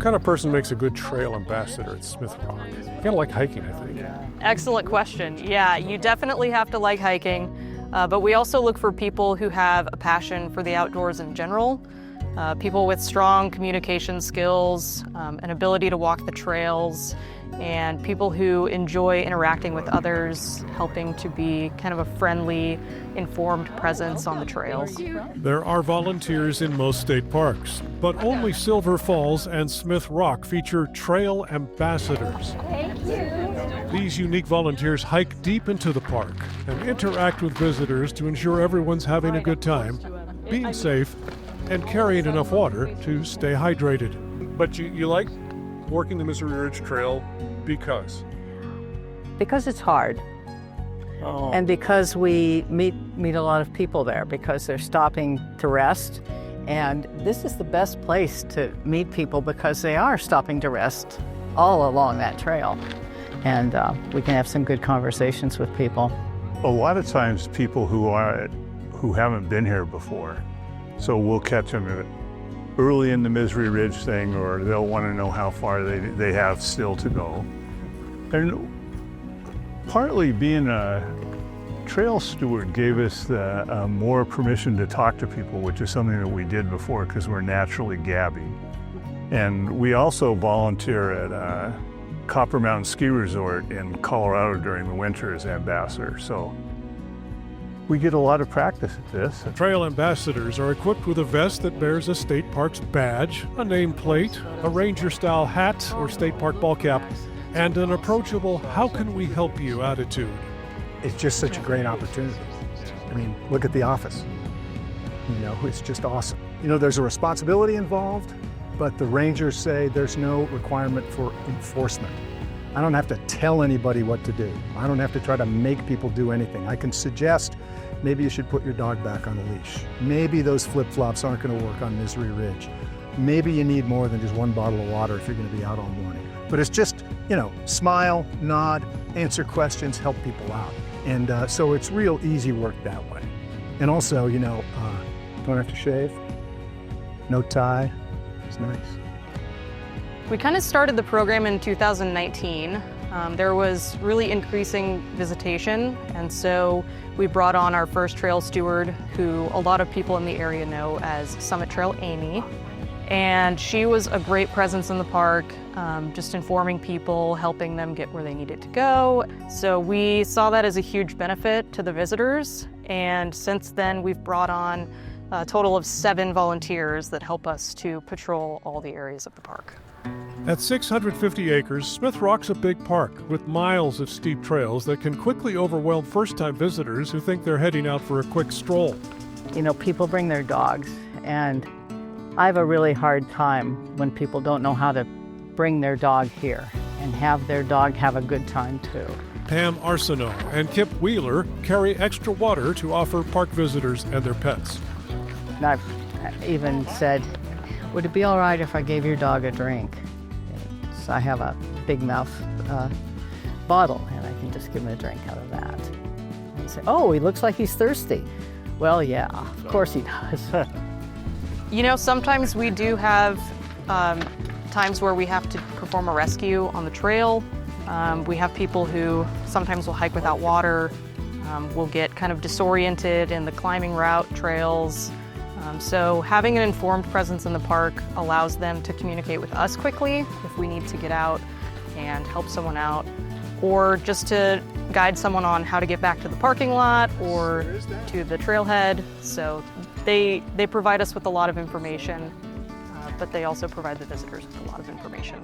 What kind of person makes a good trail ambassador at Smith Rock? You gotta like hiking, I think. Excellent question. Yeah, you definitely have to like hiking, but we also look for people who have a passion for the outdoors in general, people with strong communication skills, an ability to walk the trails, and people who enjoy interacting with others, helping to be kind of a friendly, informed presence on the trails. There are volunteers in most state parks, but only Silver Falls and Smith Rock feature trail ambassadors. These unique volunteers hike deep into the park and interact with visitors to ensure everyone's having a good time, being safe, and carrying enough water to stay hydrated. But you like working the Missouri Ridge Trail because? Because it's hard. And because we meet a lot of people there, because they're stopping to rest. And this is the best place to meet people because they are stopping to rest all along that trail. And we can have some good conversations with people. A lot of times people who haven't been here before, so we'll catch them early in the Misery Ridge thing, or they'll want to know how far they have still to go. And partly being a trail steward gave us more permission to talk to people, which is something that we did before because we're naturally gabby. And we also volunteer at Copper Mountain Ski Resort in Colorado during the winter as ambassador. So we get a lot of practice at this. Trail ambassadors are equipped with a vest that bears a state park's badge, a nameplate, a ranger-style hat or state park ball cap, and an approachable "how can we help you" attitude. It's just such a great opportunity. I mean, look at the office. You know, it's just awesome. You know, there's a responsibility involved, but the rangers say there's no requirement for enforcement. I don't have to tell anybody what to do. I don't have to try to make people do anything. I can suggest maybe you should put your dog back on a leash. Maybe those flip-flops aren't going to work on Misery Ridge. Maybe you need more than just one bottle of water if you're going to be out all morning. But it's just, you know, smile, nod, answer questions, help people out. And so it's real easy work that way. And also, you know, don't have to shave, no tie, it's nice. We kind of started the program in 2019. There was really increasing visitation, and so we brought on our first trail steward, who a lot of people in the area know as Summit Trail Amy. And she was a great presence in the park, just informing people, helping them get where they needed to go. So we saw that as a huge benefit to the visitors, and since then we've brought on a total of 7 volunteers that help us to patrol all the areas of the park. At 650 acres, Smith Rock's a big park with miles of steep trails that can quickly overwhelm first-time visitors who think they're heading out for a quick stroll. You know, people bring their dogs, and I have a really hard time when people don't know how to bring their dog here and have their dog have a good time too. Pam Arsenault and Kip Wheeler carry extra water to offer park visitors and their pets. And I've even said, would it be all right if I gave your dog a drink? So I have a big mouth bottle, and I can just give him a drink out of that. And say, oh, he looks like he's thirsty. Well, yeah, of course he does. You know, sometimes we do have times where we have to perform a rescue on the trail. We have people who sometimes will hike without water, will get kind of disoriented in the climbing route trails. So having an informed presence in the park allows them to communicate with us quickly if we need to get out and help someone out, or just to guide someone on how to get back to the parking lot or to the trailhead. So they provide us with a lot of information, but they also provide the visitors with a lot of information.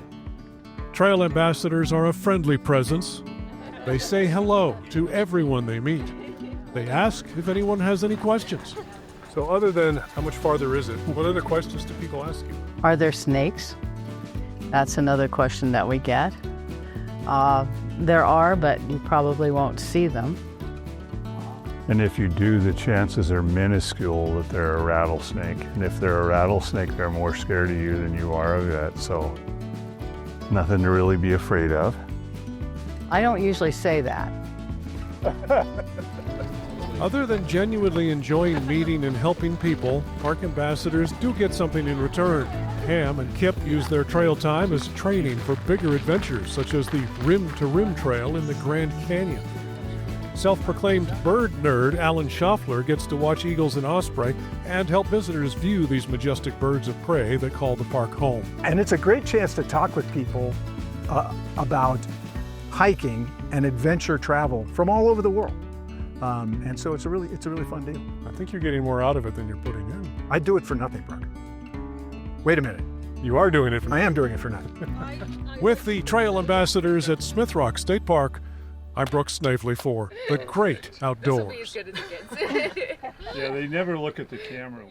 Trail ambassadors are a friendly presence. They say hello to everyone they meet. They ask if anyone has any questions. So other than how much farther is it, what other questions do people ask you? Are there snakes? That's another question that we get. There are, but you probably won't see them. And if you do, the chances are minuscule that they're a rattlesnake. And if they're a rattlesnake, they're more scared of you than you are of it. So nothing to really be afraid of. I don't usually say that. Other than genuinely enjoying meeting and helping people, park ambassadors do get something in return. Ham and Kip use their trail time as training for bigger adventures, such as the Rim to Rim Trail in the Grand Canyon. Self-proclaimed bird nerd Alan Schaffler gets to watch eagles and osprey and help visitors view these majestic birds of prey that call the park home. And it's a great chance to talk with people about hiking and adventure travel from all over the world. And so it's a really fun deal. I think you're getting more out of it than you're putting in. I'd do it for nothing, Brooke. Wait a minute. You are doing it for I am doing it for nothing. With the trail ambassadors at Smith Rock State Park, I'm Brooks Snavely for The Great Outdoors. This will be as good as it gets. Yeah, they never look at the camera.